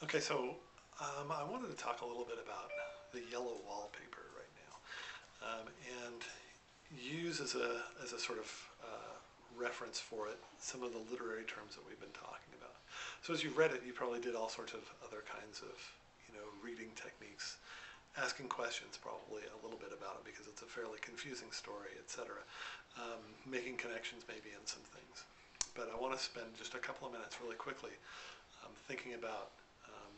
Okay, so I wanted to talk a little bit about the yellow wallpaper right now, and use as a sort of reference for it some of the literary terms that we've been talking about. So as you read it, you probably did all sorts of other kinds of reading techniques, asking questions probably a little bit about it because it's a fairly confusing story, etc. Making connections maybe in some things. But I want to spend just a couple of minutes really quickly thinking about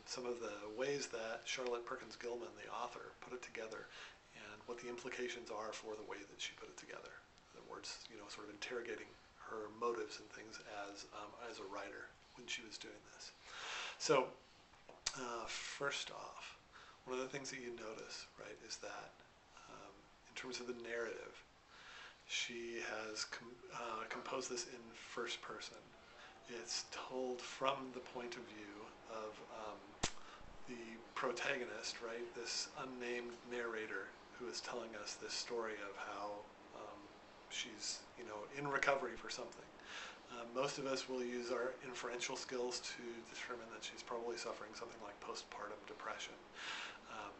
some of the ways that Charlotte Perkins Gilman, the author, put it together and what the implications are for the way that she put it together. In other words, sort of interrogating her motives and things as a writer when she was doing this. So, first off, one of the things that you notice, right, is that in terms of the narrative, she has composed this in first person. It's told from the point of view of the protagonist, right? This unnamed narrator who is telling us this story of how she's, in recovery for something. Most of us will use our inferential skills to determine that she's probably suffering something like postpartum depression. Um,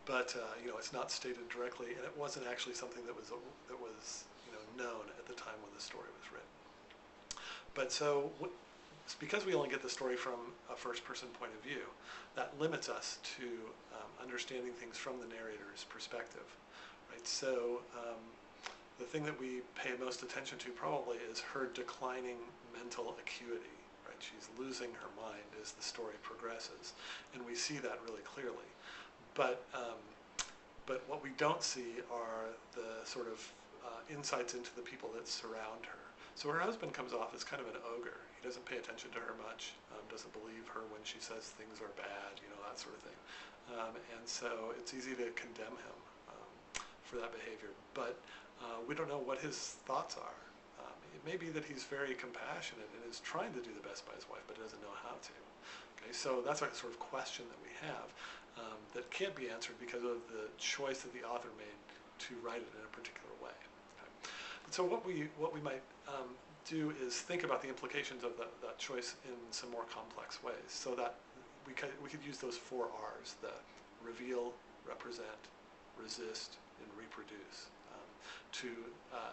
but it's not stated directly, and it wasn't actually something that was known at the time when the story was written. But so it's because we only get the story from a first-person point of view, that limits us to understanding things from the narrator's perspective, right? So the thing that we pay most attention to probably is her declining mental acuity, right? She's losing her mind as the story progresses, and we see that really clearly. But what we don't see are the sort of insights into the people that surround her. So her husband comes off as kind of an ogre. He doesn't pay attention to her much, doesn't believe her when she says things are bad, that sort of thing. And so it's easy to condemn him for that behavior. But we don't know what his thoughts are. It may be that he's very compassionate and is trying to do the best by his wife, but doesn't know how to. Okay, so that's a sort of question that we have that can't be answered because of the choice that the author made to write it in a particular way. So what we might do is think about the implications of that choice in some more complex ways, so that we could use those 4 R's: the reveal, represent, resist, and reproduce,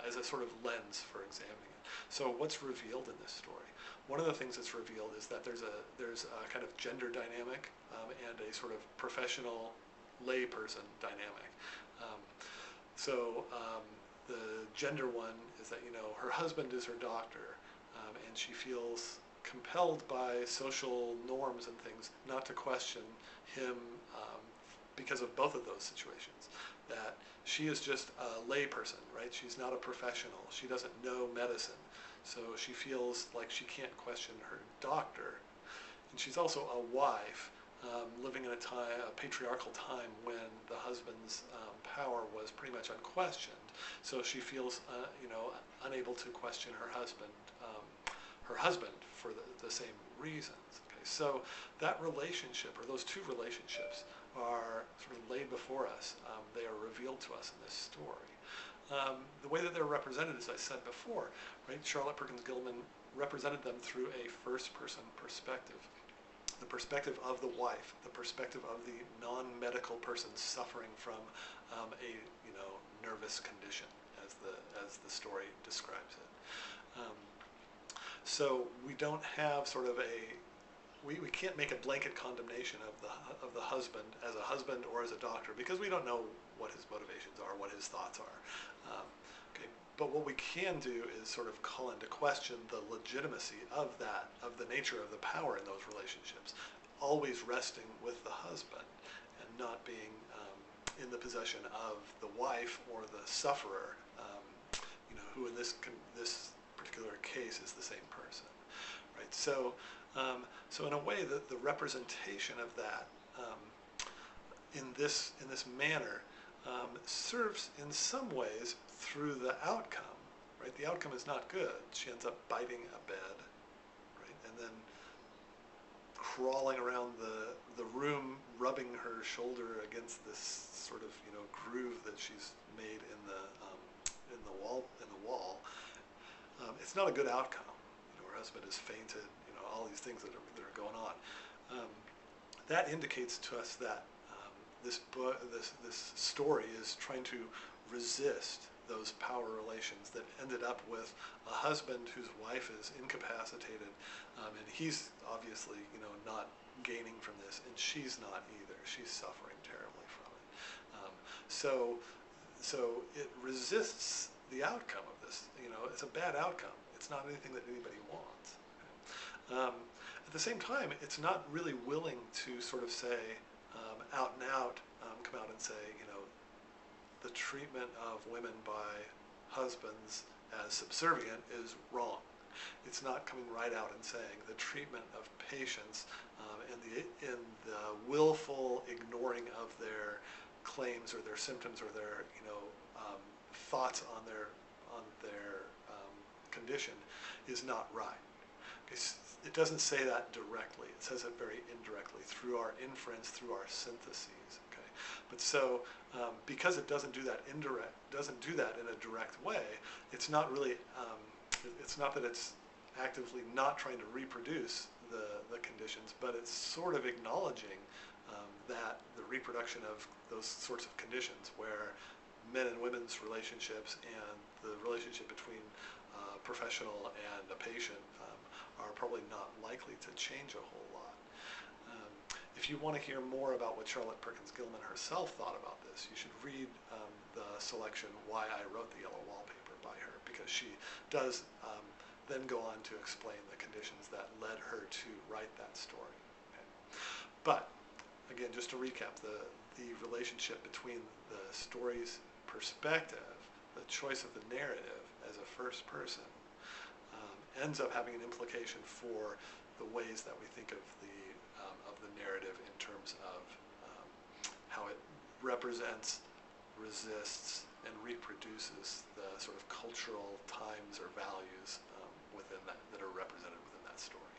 as a sort of lens for examining it. So what's revealed in this story? One of the things that's revealed is that there's a kind of gender dynamic and a sort of professional layperson dynamic. The gender one is that her husband is her doctor, and she feels compelled by social norms and things not to question him because of both of those situations. That she is just a layperson, right? She's not a professional. She doesn't know medicine, so she feels like she can't question her doctor. And she's also a wife, living in a patriarchal time when the husband's power was pretty much unquestioned. So she feels, unable to question her husband for the same reasons. Okay, so that relationship, or those 2 relationships, are sort of laid before us. They are revealed to us in this story. The way that they're represented, as I said before, right? Charlotte Perkins Gilman represented them through a first-person perspective. The perspective of the wife, the perspective of the non-medical person suffering from a nervous condition, as the story describes it. So we don't have sort of we can't make a blanket condemnation of the husband as a husband or as a doctor, because we don't know what his motivations are, what his thoughts are. Okay, but what we can do is sort of call into question the legitimacy of the nature of the power in those relationships, always resting with the husband and not being in the possession of the wife or the sufferer, who in this particular case is the same person, right? So in a way, the representation of that in this manner serves in some ways through the outcome, right? The outcome is not good. She ends up biting a bed, right, and then crawling around the room, rubbing her shoulder against this sort of groove that she's made in the wall. It's not a good outcome. Her husband has fainted. All these things that are going on. that indicates to us that this story is trying to resist those power relations that ended up with a husband whose wife is incapacitated, and he's obviously, not gaining from this, and she's not either. She's suffering terribly from it. So, it resists the outcome of this. It's a bad outcome. It's not anything that anybody wants. At the same time, it's not really willing to sort of say, out and out, come out and say, the treatment of women by husbands as subservient is wrong. It's not coming right out and saying the treatment of patients in the willful ignoring of their claims or their symptoms or their thoughts on their condition is not right. It doesn't say that directly. It says it very indirectly through our inference, through our syntheses. Okay, but so because it doesn't do that in a direct way, it's not really. It's not that it's actively not trying to reproduce the conditions, but it's sort of acknowledging that the reproduction of those sorts of conditions, where men and women's relationships and the relationship between a professional and a patient are probably not likely to change a whole lot. If you want to hear more about what Charlotte Perkins Gilman herself thought about this, you should read the selection Why I Wrote the Yellow Wallpaper by her, because she does then go on to explain the conditions that led her to write that story. Okay. But again, just to recap, the relationship between the story's perspective, the choice of the narrative as a first person, ends up having an implication for the ways that we think of the narrative in terms of how it represents, resists, and reproduces the sort of cultural times or values within that are represented within that story.